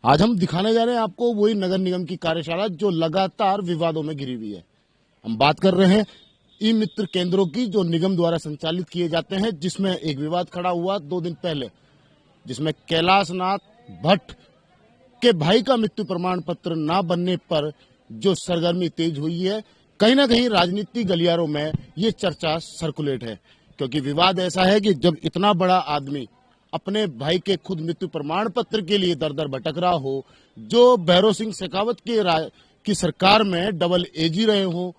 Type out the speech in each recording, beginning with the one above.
आज हम दिखाने जा रहे हैं आपको वही नगर निगम की कार्यशाला जो लगातार विवादों में घिरी हुई है। हम बात कर रहे हैं ई मित्र केंद्रों की जो निगम द्वारा संचालित किए जाते हैं, जिसमें एक विवाद खड़ा हुआ 2 दिन पहले, जिसमें कैलाशनाथ भट्ट के भाई का मृत्यु प्रमाण पत्र न बनने पर जो सरगर्मी तेज हुई है। कहीं ना कहीं राजनीतिक गलियारों में ये चर्चा सर्कुलेट है, क्योंकि विवाद ऐसा है कि जब इतना बड़ा आदमी अपने भाई के खुद मृत्यु प्रमाण पत्र के लिए दर दर भटक रहा हो, जो भैरव सिंह शेखावत की सरकार में डबल एजी रहे हो,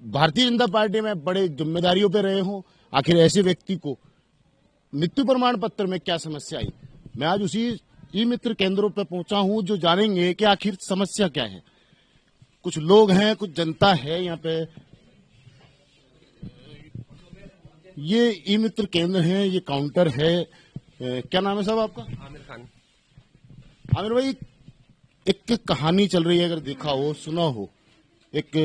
भारतीय जनता पार्टी में बड़े जिम्मेदारियों पे रहे हो, आखिर ऐसे व्यक्ति को मृत्यु प्रमाण पत्र में क्या समस्या आई। मैं आज उसी ई मित्र केंद्रों पे पहुंचा हूं जो जानेंगे कि आखिर समस्या क्या है। कुछ लोग हैं, कुछ जनता है यहाँ पे। ये ई मित्र केंद्र है, ये काउंटर है। क्या नाम है साहब आपका? आमिर खान। आमिर भाई, एक कहानी चल रही है, अगर देखा हो सुना हो, एक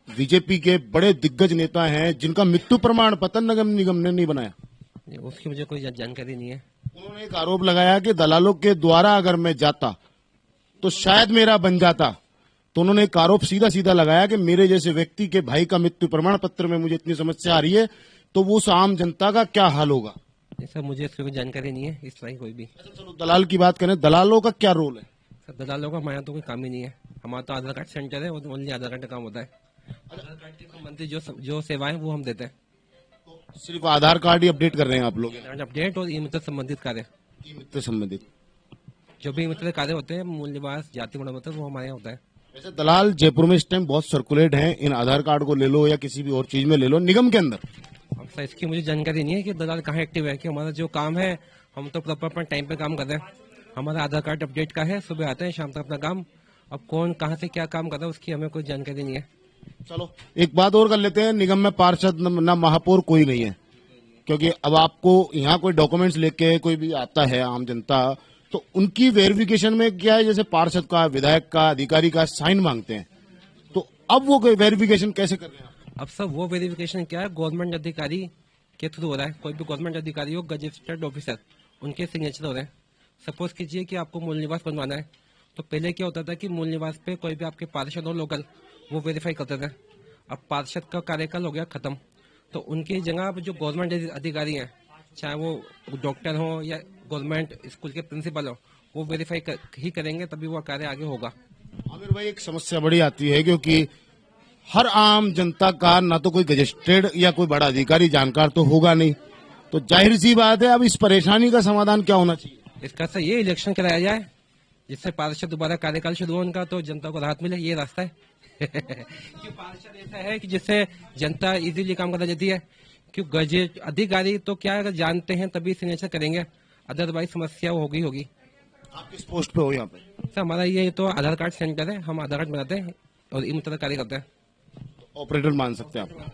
बीजेपी के बड़े दिग्गज नेता हैं जिनका मृत्यु प्रमाण पत्र नगर निगम ने नहीं बनाया। उसकी मुझे कोई जानकारी नहीं है। उन्होंने एक आरोप लगाया कि दलालों के द्वारा अगर मैं जाता तो शायद मेरा बन जाता। तो उन्होंने एक आरोप सीधा सीधा लगाया कि मेरे जैसे व्यक्ति के भाई का मृत्यु प्रमाण पत्र में मुझे इतनी समस्या आ रही है, तो वो उस आम जनता का क्या हाल होगा। सर मुझे इसकी कोई जानकारी नहीं है, इस तरह की कोई भी। चलो दलाल की बात करें, दलालों का क्या रोल है? सर दलालों का हमारा तो कोई काम ही नहीं है। हमारा तो आधार कार्ड सेंटर है, वो तो ओनली आधार कार्ड का काम होता है। आधार कार्ड के संबंधित जो सेवाएं वो हम देते हैं। सिर्फ आधार कार्ड ही अपडेट कर रहे हैं आप लोग? अपडेट और ई मित्र संबंधित कार्य, ई मित्र संबंधित जो भी मित्र कार्य होते हैं, मूल निवास, जाति प्रमाण पत्र, वो हमारे यहाँ होता है। वैसे दलाल जयपुर में इस टाइम बहुत सर्कुलेट हैं, इन आधार कार्ड को ले लो या किसी भी और चीज में ले लो निगम के अंदर। अब सर इसकी मुझे जानकारी नहीं है कि दलाल कहाँ एक्टिव है। कि हमारा जो काम है, हम तो प्रॉपर अपना टाइम पे काम कर रहे हैं। हमारा आधार कार्ड अपडेट का है, सुबह आते हैं शाम तक अपना काम। अब कौन कहाँ से क्या काम कर रहा है उसकी हमें कोई जानकारी नहीं है। चलो एक बात और कर लेते हैं, निगम में पार्षद न महापौर कोई नहीं है, क्योंकि अब आपको यहाँ कोई डॉक्यूमेंट्स लेके कोई भी आता है आम जनता, तो उनकी वेरिफिकेशन में क्या है, जैसे पार्षद का, विधायक का, अधिकारी का साइन मांगते हैं, तो अब वो वेरिफिकेशन कैसे कर रहे हैं? अब सब वो वेरिफिकेशन क्या है, गवर्नमेंट अधिकारी के थ्रू हो रहा है। कोई भी गवर्नमेंट अधिकारी हो, गजेटेड ऑफिसर, उनके सिग्नेचर हो रहे हैं। सपोज कीजिए कि आपको मूल निवास बनवाना है, तो पहले क्या होता था कि मूल निवास पे कोई भी आपके पार्षद हो लोकल, वो वेरीफाई करते थे। अब पार्षद का कार्यकाल हो गया खत्म, तो उनकी जगह अब जो गवर्नमेंट अधिकारी हैं, चाहे वो डॉक्टर हो या गवर्नमेंट स्कूल के प्रिंसिपल हो, वो वेरीफाई ही करेंगे, तभी वो कार्य आगे होगा। आमिर भाई, एक समस्या बड़ी आती है, क्योंकि हर आम जनता का ना तो कोई गजेटेड या कोई बड़ा अधिकारी जानकार तो होगा नहीं, तो जाहिर सी बात है अब इस परेशानी का समाधान क्या होना चाहिए? इसका सर ये इलेक्शन कराया जाए, जिससे पार्षद दोबारा कार्यकाल शुरू हो उनका, तो जनता को राहत मिले, ये रास्ता है। क्यों पार्षद ऐसा है कि जिससे जनता इजीली काम करा जाती है। क्यों गजेट अधिकारी तो क्या अगर जानते हैं तभी सिग्नेचर करेंगे, अदरवाइज समस्या होगी। आप किस पोस्ट पे हो यहाँ पे? सर हमारा ये तो आधार कार्ड सेंटर है, हम आधार कार्ड बनाते हैं और इन तरह कार्य करते हैं। ऑपरेटर मान सकते हैं आप?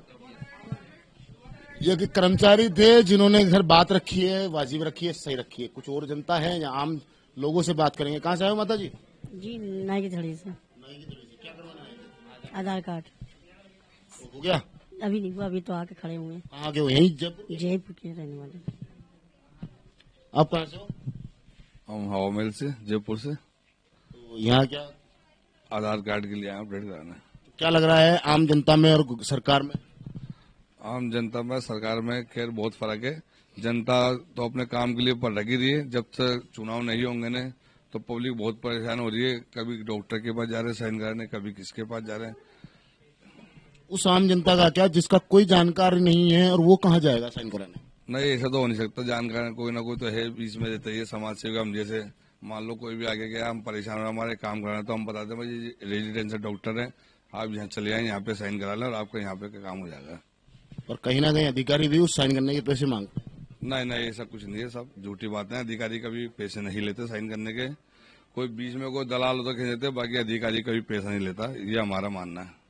ये कि कर्मचारी थे जिन्होंने घर बात रखी है, वाजिब रखी है, सही रखी है। कुछ और जनता है या आम लोगों से बात करेंगे। कहाँ से आए हो माता जी? जी नाई की थड़ी से। क्या करवाना है? आधार कार्ड हो गया? अभी नहीं हुआ, अभी तो आके खड़े हुए हैं। कहाँ के हो? यहीं जयपुर के रहने वाले। आप कहाँ से हो? हम हवा महल से, जयपुर से। तो यहाँ क्या आधार कार्ड के लिए आए अपडेट कराना। क्या लग रहा है आम जनता में और सरकार में? आम जनता में सरकार में खैर बहुत फर्क है। जनता तो अपने काम के लिए पर लगी रही है। जब तक चुनाव नहीं होंगे ने तो पब्लिक बहुत परेशान हो रही है। कभी डॉक्टर के पास जा रहे साइन कराने, कभी किसके पास जा रहे हैं। उस आम जनता का क्या जिसका कोई जानकारी नहीं है, और वो कहाँ जाएगा साइन कराने? नहीं, ऐसा तो हो नहीं सकता। जानकार कोई ना कोई तो है बीच में रहता है, समाज सेवी। हम जैसे मान लो कोई भी आगे गया, हम परेशान हो, हमारे काम कराना, तो हम बताते हैं भाई रेजिडेंशियल डॉक्टर है, आप यहाँ चले आए, यहाँ पे साइन करा लें और आपका यहाँ पे काम हो जाएगा। और कहीं ना कहीं अधिकारी भी उस साइन करने के पैसे मांगते हैं। नहीं, ऐसा कुछ नहीं है, सब झूठी बातें हैं। अधिकारी कभी पैसे नहीं लेते साइन करने के। कोई बीच में कोई दलाल तो खींच देते, बाकी अधिकारी कभी पैसा नहीं लेता, ये हमारा मानना है।